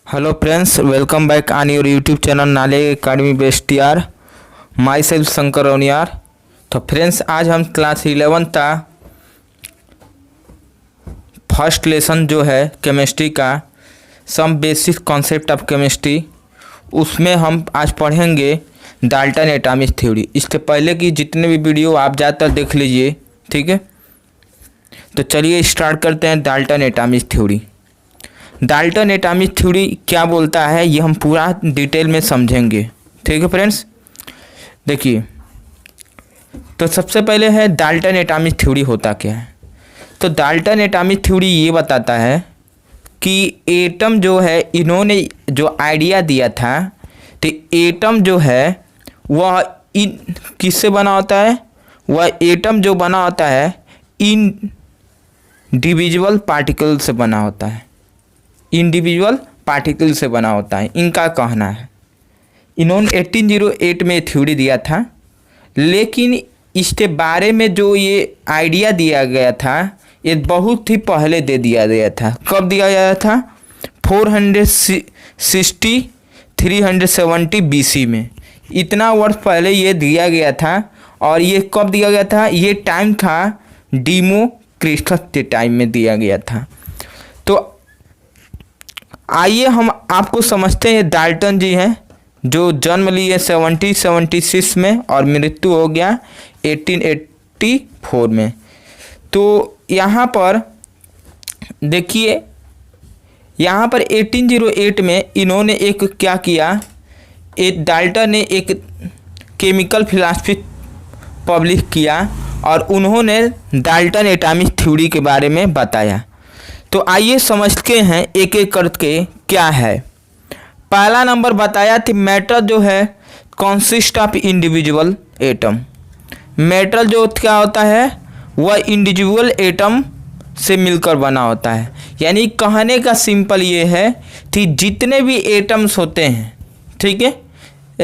Hello friends, welcome back on your YouTube channel नाले academy best यार। Myself Shankar Oniyar. तो friends, आज हम क्लास 11 का फर्स्ट लेसन जो है केमिस्ट्री का some basic concept of chemistry, उसमें हम आज पढ़ेंगे डाल्टन एटॉमिक थ्योरी। इससे पहले की जितने भी वीडियो आप ज़्यादातर देख लीजिए, ठीक है। तो चलिए स्टार्ट करते हैं Dalton atomic theory. Dalton atomic theory क्या बोलता है ये हम पूरा डिटेल में समझेंगे, ठीक है फ्रेंड्स। देखिए, तो सबसे पहले है डाल्टन एटॉमिक थ्योरी होता क्या है। तो डाल्टन एटॉमिक थ्योरी ये बताता है कि एटम जो है, इन्होंने जो आइडिया दिया था, तो एटम जो है वह इन किससे बना होता है, वह एटम जो बना होता है इंडिविजुअल पार्टिकल से बना होता है, इंडिविजुअल पार्टिकल से बना होता है, इनका कहना है। इन्होंने 1808 में थ्योरी दिया था, लेकिन इसके बारे में जो ये आइडिया दिया गया था ये बहुत ही पहले दे दिया गया था। कब दिया गया था? 460 370 BC में, इतना वर्ष पहले ये दिया गया था। और ये कब दिया गया था? ये टाइम था डेमोक्रिटस के टाइम में दिया गया था। तो आइए हम आपको समझते हैं। डाल्टन जी हैं जो जन्म लिए 1776 में और मृत्यु हो गया 1884 में। तो यहाँ पर देखिए, यहाँ पर 1808 में इन्होंने एक क्या किया, एक डाल्टन ने एक केमिकल फिलॉसफी पब्लिश किया और उन्होंने डाल्टन एटॉमिक थ्योरी के बारे में बताया। तो आइए समझते हैं एक एक करके क्या है। पहला नंबर बताया थी, मैटर जो है consist of individual atom. Matter जो क्या होता है वह इंडिविजुअल एटम से मिलकर बना होता है। यानी कहने का सिंपल ये है कि जितने भी एटम्स होते हैं, ठीक है,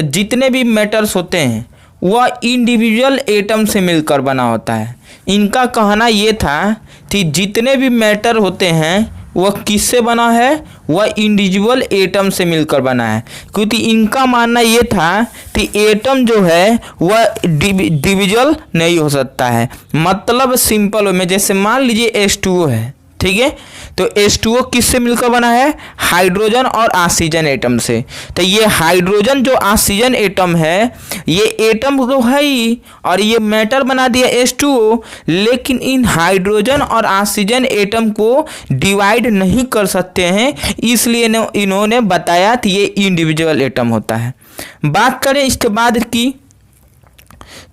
जितने भी मैटर्स होते हैं वह इंडिविजुअल एटम से मिलकर बना होता है। इनका कहना ये था कि जितने भी मैटर होते हैं वह किससे बना है, वह इंडिविजुअल एटम से मिलकर बना है। क्योंकि इनका मानना ये था कि एटम जो है वह डिविजुअल नहीं हो सकता है। मतलब सिंपल में, जैसे मान लीजिए H2O है, ठीक है, तो H2O किससे मिलकर बना है? हाइड्रोजन और ऑक्सीजन एटम से। तो ये हाइड्रोजन जो ऑक्सीजन एटम है, ये एटम तो है ही, और ये मैटर बना दिया H2O, लेकिन इन हाइड्रोजन और ऑक्सीजन एटम को डिवाइड नहीं कर सकते हैं, इसलिए इन्होंने बताया कि ये इंडिविजुअल एटम होता है। बात करें इसके बाद की,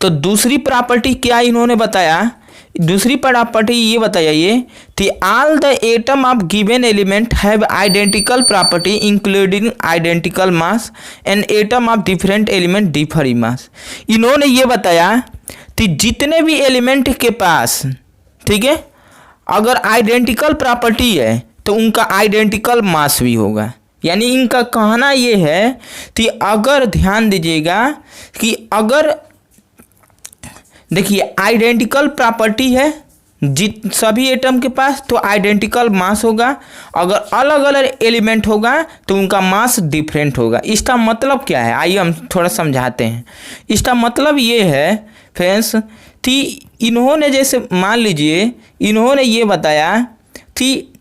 तो दूसरी प्रॉपर्टी क्या इन्होंने बताया? दूसरी प्रॉपर्टी ये बताइए कि all the atom of given element have identical property including identical mass and atom of different element differ in mass. इन्होंने ये बताया कि जितने भी एलिमेंट के पास, ठीक है, अगर आइडेंटिकल प्रॉपर्टी है तो उनका आइडेंटिकल मास भी होगा। यानी इनका कहना ये है कि अगर ध्यान दीजिएगा कि अगर देखिए आइडेंटिकल प्रॉपर्टी है सभी एटम के पास, तो आइडेंटिकल मास होगा। अगर अलग अलग एलिमेंट होगा तो उनका मास डिफरेंट होगा। इसका मतलब क्या है, आइए हम थोड़ा समझाते हैं। इसका मतलब ये है फ्रेंड्स कि इन्होंने, जैसे मान लीजिए इन्होंने ये बताया कि,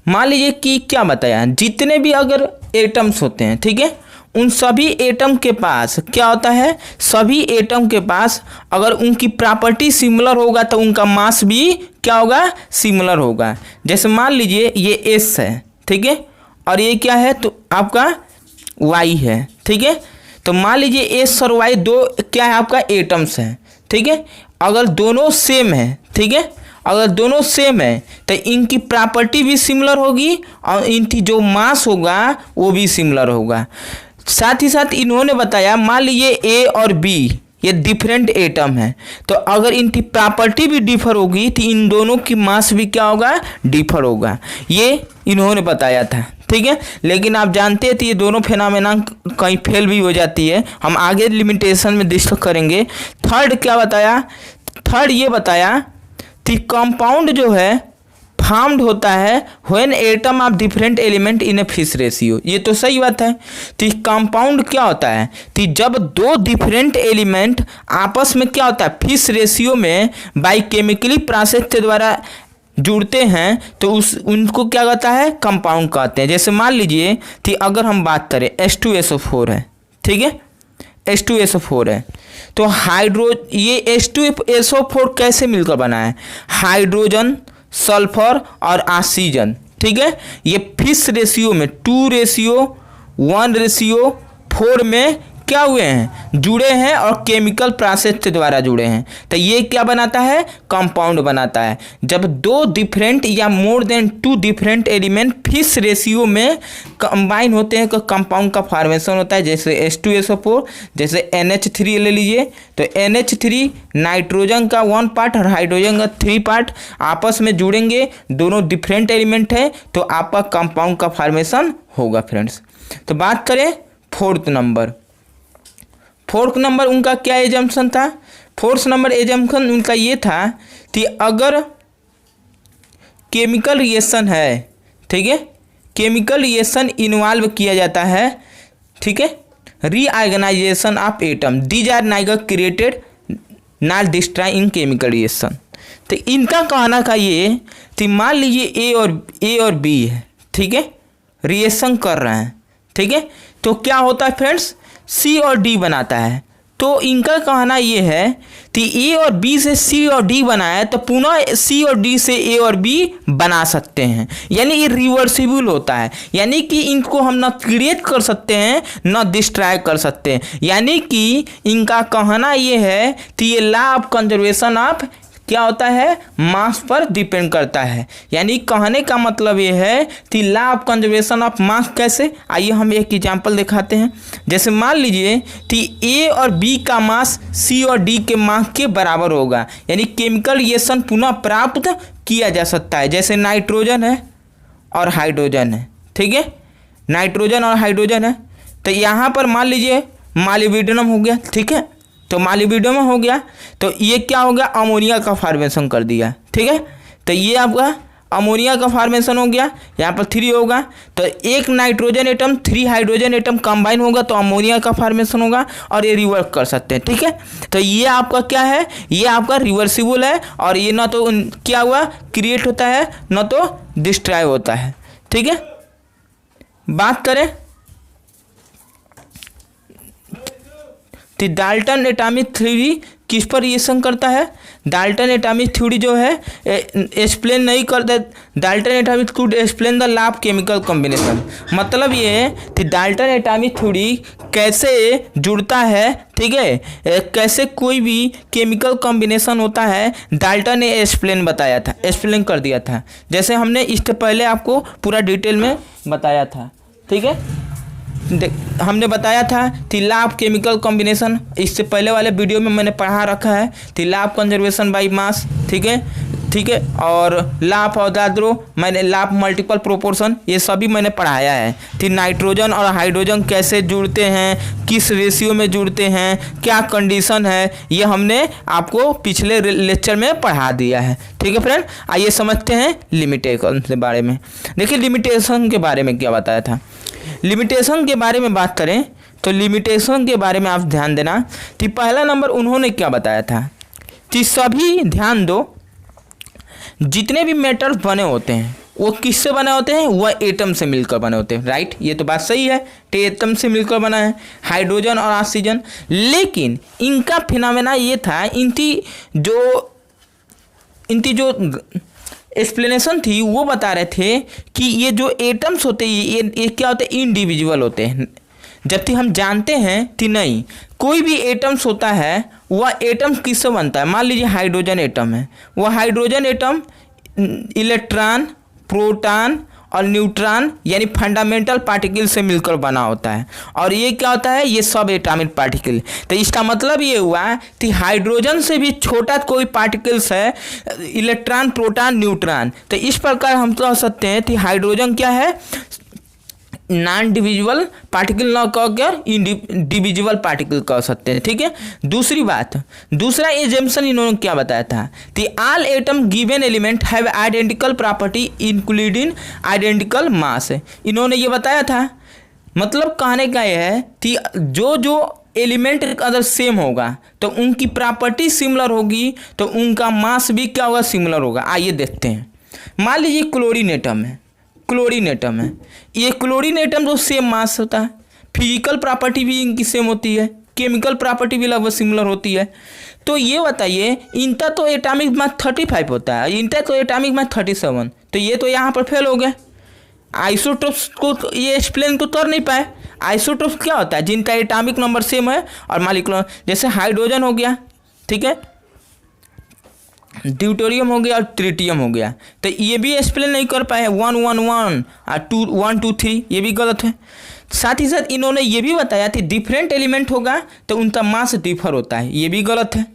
मान लीजिए कि क्या बताया, जितने भी अगर एटम्स होते हैं, ठीक है, उन सभी एटम के पास क्या होता है, सभी एटम के पास अगर उनकी प्रॉपर्टी सिमिलर होगा तो उनका मास भी क्या होगा, सिमिलर होगा। जैसे मान लीजिए ये S है, ठीक है, और ये क्या है, तो आपका Y है, ठीक है। तो मान लीजिए S और Y दो क्या है, आपका एटम्स हैं, ठीक है। अगर दोनों सेम है, ठीक है, अगर दोनों सेम है तो इनकी प्रॉपर्टी भी सिमिलर होगी और इनकी जो मास होगा वो भी सिमिलर होगा। साथ ही साथ इन्होंने बताया, मान लीजिए A और B ये डिफरेंट एटम है, तो अगर इनकी प्रॉपर्टी भी डिफर होगी तो इन दोनों की मास भी क्या होगा, डिफर होगा। ये इन्होंने बताया था, ठीक है। लेकिन आप जानते हैं तो ये दोनों फेनामेना कहीं फेल भी हो जाती है, हम आगे लिमिटेशन में डिस्कस करेंगे। थर्ड क्या बताया? थर्ड ये बताया कि कंपाउंड जो है फॉर्म्ड होता है when atom of different element in a fish ratio. ये तो सही बात है। तो कंपाउंड क्या होता है, तो जब दो डिफरेंट एलिमेंट आपस में क्या होता है फिश रेशियो में बायोकेमिकली प्रोसेस के द्वारा जुड़ते हैं तो उनको क्या कहता है, कंपाउंड कहते हैं। जैसे मान लीजिए कि अगर हम बात करें H2SO4 है, ठीक है, H2SO4 है, तो ये H2SO4 कैसे मिलकर बना है, हाइड्रोजन, सल्फर और ऑक्सीजन, ठीक है। ये फिश रेशियो में 2:1:4 में क्या हुए हैं, जुड़े हैं और केमिकल प्रोसेस के द्वारा जुड़े हैं। तो ये क्या बनाता है, कंपाउंड बनाता है। जब दो डिफरेंट या more than 2 different element fish ratio में कंबाइन होते हैं तो कंपाउंड का फॉर्मेशन होता है। जैसे H2SO4, जैसे NH3 ले लीजिए, तो NH3 नाइट्रोजन का 1 पार्ट और हाइड्रोजन का 3 पार्ट आपस में जुड़ेंगे, दोनों डिफरेंट एलिमेंट है तो आपका कंपाउंड का फॉर्मेशन होगा फ्रेंड्स। तो बात करें फोर्थ नंबर उनका क्या एजम्पशन था, फोर्थ नंबर एजम्पशन उनका ये था कि अगर केमिकल रिएक्शन है, ठीक है, केमिकल रिएक्शन इन्वॉल्व किया जाता है, ठीक है, reorganisation of atom, these are neither created not destroy in chemical reaction. तो इनका कहना का ये कि मान लीजिए ए और बी है, ठीक है, रिएक्शन कर रहे हैं, ठीक है, तो क्या होता है फ्रेंड्स, सी और डी बनाता है। तो इनका कहना ये है कि ए और बी से सी और डी बनाया तो पुनः सी और डी से ए और बी बना सकते हैं, यानी ये रिवर्सिबल होता है, यानी कि इनको हम ना क्रिएट कर सकते हैं ना डिस्ट्रॉय कर सकते हैं। यानी कि इनका कहना ये है कि ये लॉ ऑफ कंजर्वेशन ऑफ क्या होता है, मास पर डिपेंड करता है। यानी कहने का मतलब ये है कि law of conservation of mass कैसे, आइए हम एक एग्जांपल दिखाते हैं। जैसे मान लीजिए कि ए और बी का मास सी और डी के मास के बराबर होगा, यानी केमिकल रिएक्शन पुनः प्राप्त किया जा सकता है। जैसे नाइट्रोजन है और हाइड्रोजन है, ठीक है, नाइट्रोजन और हाइड्रोजन है, तो यहाँ पर मान लीजिए मॉलिब्डेनम हो गया, ठीक है, तो मॉलिब्डेनम हो गया तो ये क्या हो गया, अमोनिया का फॉर्मेशन कर दिया, ठीक है। तो ये आपका अमोनिया का फॉर्मेशन हो गया, यहाँ पर 3 होगा, तो एक nitrogen atom 3 hydrogen atom combine होगा तो अमोनिया का फॉर्मेशन होगा और ये रिवर्स कर सकते हैं, ठीक है। तो ये आपका क्या है, ये आपका रिवर्सिबल है और ये ना तो क्या हुआ क्रिएट होता है ना तो डिस्ट्रॉय होता है, ठीक है। बात करें तो डाल्टन एटॉमिक थ्योरी किस पर रिएक्शन करता है, डाल्टन एटॉमिक थ्योरी जो है एक्सप्लेन नहीं करता, Dalton atomic theory explain the law of chemical combination. मतलब ये है कि डाल्टन एटॉमिक थ्योरी कैसे जुड़ता है, ठीक है, कैसे कोई भी केमिकल कॉम्बिनेशन होता है, डाल्टन ने एक्सप्लेन कर दिया था। जैसे हमने इससे पहले आपको पूरा डिटेल में बताया था, ठीक है, हमने बताया था कि लॉ ऑफ केमिकल कॉम्बिनेशन, इससे पहले वाले वीडियो में मैंने पढ़ा रखा है कि law of conservation by mass, ठीक है, और लॉ ऑफ अवोगाड्रो, मैंने लॉ ऑफ मल्टीपल प्रोपोर्शन, ये सभी मैंने पढ़ाया है कि नाइट्रोजन और हाइड्रोजन कैसे जुड़ते हैं, किस रेशियो में जुड़ते हैं, क्या कंडीशन है, ये हमने आपको पिछले लेक्चर में पढ़ा दिया है, ठीक है फ्रेंड। आइए समझते हैं लिमिटेशन के बारे में। देखिए लिमिटेशन के बारे में क्या बताया था, लिमिटेशन के बारे में बात करें तो लिमिटेशन के बारे में आप ध्यान देना कि पहला नंबर उन्होंने क्या बताया था कि सभी, ध्यान दो, जितने भी मेटल्स बने होते हैं वो किससे बने होते हैं, वह एटम से मिलकर बने होते हैं, राइट, ये तो बात सही है, तो एटम से मिलकर बना है हाइड्रोजन और ऑक्सीजन। लेकिन इनका फिनोमेना ये था, इनकी जो एक्सप्लेनेशन थी वो बता रहे थे कि ये जो एटम्स होते हैं ये क्या होते हैं, इंडिविजुअल होते हैं, जबकि हम जानते हैं कि नहीं, कोई भी एटम्स होता है वह एटम किससे बनता है। मान लीजिए हाइड्रोजन एटम है, वह हाइड्रोजन एटम इलेक्ट्रॉन, प्रोटॉन और न्यूट्रॉन यानी फंडामेंटल पार्टिकल से मिलकर बना होता है, और ये क्या होता है, ये सब एटॉमिक पार्टिकल। तो इसका मतलब ये हुआ कि हाइड्रोजन से भी छोटा कोई पार्टिकल्स है, इलेक्ट्रॉन, प्रोटॉन, न्यूट्रॉन। तो इस प्रकार हम कह सकते हैं कि हाइड्रोजन क्या है, नॉन डिविजिबल पार्टिकल ना कहकर इंडिविजुअल पार्टिकल कह सकते हैं, ठीक है। दूसरी बात, दूसरा एजम्पशन इन्होंने क्या बताया था कि all atom given element have identical property including identical mass. इन्होंने ये बताया था, मतलब कहने का यह है कि जो जो एलिमेंट अगर सेम होगा तो उनकी प्रॉपर्टी सिमिलर होगी, तो उनका मास भी क्या होगा, सिमिलर होगा। आइए देखते हैं। मान लीजिए क्लोरीन एटम है, क्लोरीन एटम है, ये क्लोरीन एटम तो सेम मास होता है, फिजिकल प्रॉपर्टी भी इनकी सेम होती है, केमिकल प्रॉपर्टी भी लगभग सिमिलर होती है। तो ये बताइए, इनका तो एटॉमिक मास 35 होता है, इनका तो एटॉमिक मास 37, तो ये तो यहाँ पर फेल हो गए। आइसोटोप्स को तो ये एक्सप्लेन तो कर नहीं पाए। आइसोटोप्स क्या होता है, जिनका एटॉमिक नंबर सेम है और मॉलिक्यूलर, जैसे हाइड्रोजन हो गया, ठीक है, ड्यूटेरियम हो गया और ट्रिटियम हो गया, तो ये भी एक्सप्लेन नहीं कर पाए। 1 1 1 और 2 1 2 3, ये भी गलत है। साथ ही साथ इन्होंने ये भी बताया कि डिफरेंट एलिमेंट होगा तो उनका मास डिफर होता है, ये भी गलत है।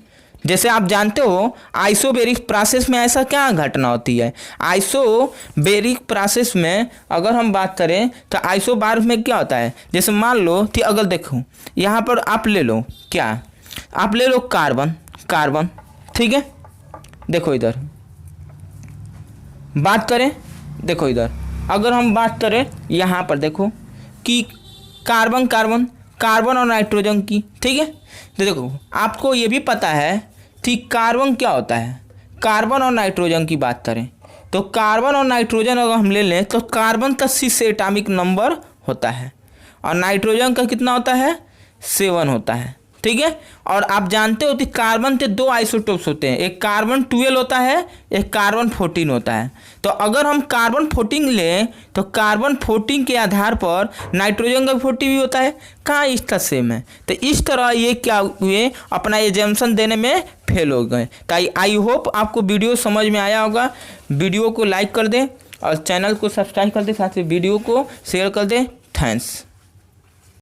जैसे आप जानते हो आइसोबेरिक प्रोसेस में ऐसा क्या घटना होती है, आइसोबेरिक प्रोसेस में अगर हम बात करें तो आइसोबार में क्या होता है, जैसे मान लो कि अगर देखो यहाँ पर आप ले लो, क्या आप ले लो कार्बन, कार्बन, ठीक है। देखो इधर बात करें, देखो इधर अगर हम बात करें यहाँ पर देखो कि कार्बन कार्बन कार्बन और नाइट्रोजन की, ठीक है। तो देखो आपको ये भी पता है कि कार्बन क्या होता है, कार्बन और नाइट्रोजन की बात करें तो कार्बन और नाइट्रोजन अगर हम ले लें तो कार्बन का 6 एटॉमिक नंबर होता है और नाइट्रोजन का कितना होता है, 7 होता है, ठीक है। और आप जानते हो कि कार्बन के 2 आइसोटोप्स होते हैं, एक कार्बन 12 होता है, एक कार्बन 14 होता है। तो अगर हम कार्बन 14 लें तो कार्बन 14 के आधार पर नाइट्रोजन का 40 भी होता है, कहाँ इसका सेम है। तो इस तरह ये क्या हुए, अपना एजम्पशन देने में फेल हो गए। तो आई होप आपको वीडियो समझ में आया होगा। वीडियो को लाइक कर दें और चैनल को सब्सक्राइब कर दें, साथ ही वीडियो को शेयर कर दें। थैंक्स।